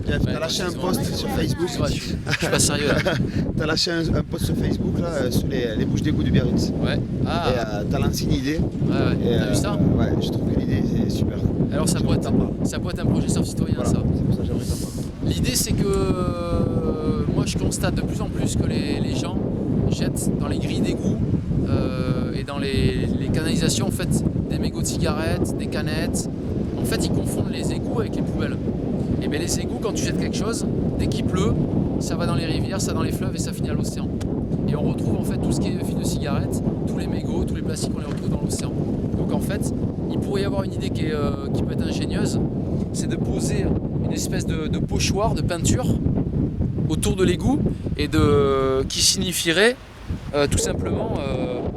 Jeff, t'as lâché un post sur Facebook. Je suis pas sérieux là. T'as lâché un post sur Facebook là, sur les bouches d'égout du Biarritz. Ouais. Ah. Et t'as lancé une idée. Ouais. T'as vu ça? Ouais, je trouve que l'idée c'est super. Alors ça pourrait être un projet sur citoyen, Voilà, ça. c'est pour ça que j'aimerais t'en parler. L'idée c'est que moi je constate de plus en plus que les gens jettent dans les grilles d'égout et dans les canalisations en fait des mégots de cigarettes, des canettes. En fait ils confondent les égouts avec les poubelles. Et bien les égouts, quand tu jettes quelque chose, dès qu'il pleut, ça va dans les rivières, ça va dans les fleuves et ça finit à l'océan. Et on retrouve en fait tout ce qui est fil de cigarette, tous les mégots, tous les plastiques, on les retrouve dans l'océan. Donc en fait, il pourrait y avoir une idée qui peut être ingénieuse, c'est de poser une espèce de pochoir de peinture autour de l'égout et qui signifierait tout simplement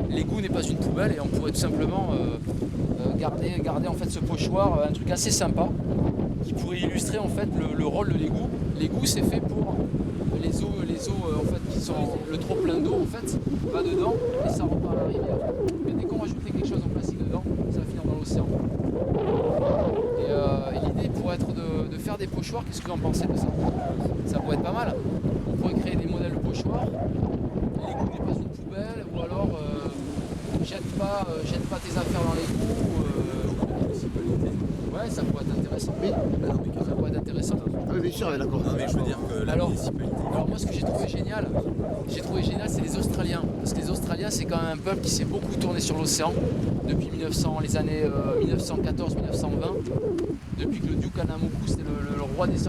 l'égout n'est pas une poubelle et on pourrait tout simplement garder en fait ce pochoir, un truc assez sympa qui pourrait illustrer en fait le rôle de l'égout. L'égout c'est fait pour les eaux en fait qui sont le trop plein d'eau en fait va dedans et ça repart à la rivière. Mais dès qu'on rajouterait quelque chose en plastique dedans, ça va finir dans l'océan. Et l'idée pourrait être de faire des pochoirs. Qu'est-ce que vous en pensez de ça? Ça pourrait être pas mal. On pourrait créer des modèles de pochoirs. L'égout n'est pas une poubelle, ou alors jette pas tes affaires dans l'égout. Ouais, ça pourrait être intéressant. Oui, ça pourrait être intéressant. Ah oui, bien sûr, d'accord. Non, mais je veux dire que la municipalité. Alors moi ce que j'ai trouvé génial, c'est les Australiens. Parce que les Australiens c'est quand même un peuple qui s'est beaucoup tourné sur l'océan depuis les années 1914-1920. Depuis que le Duke Anamoku, c'est le roi des surfeurs.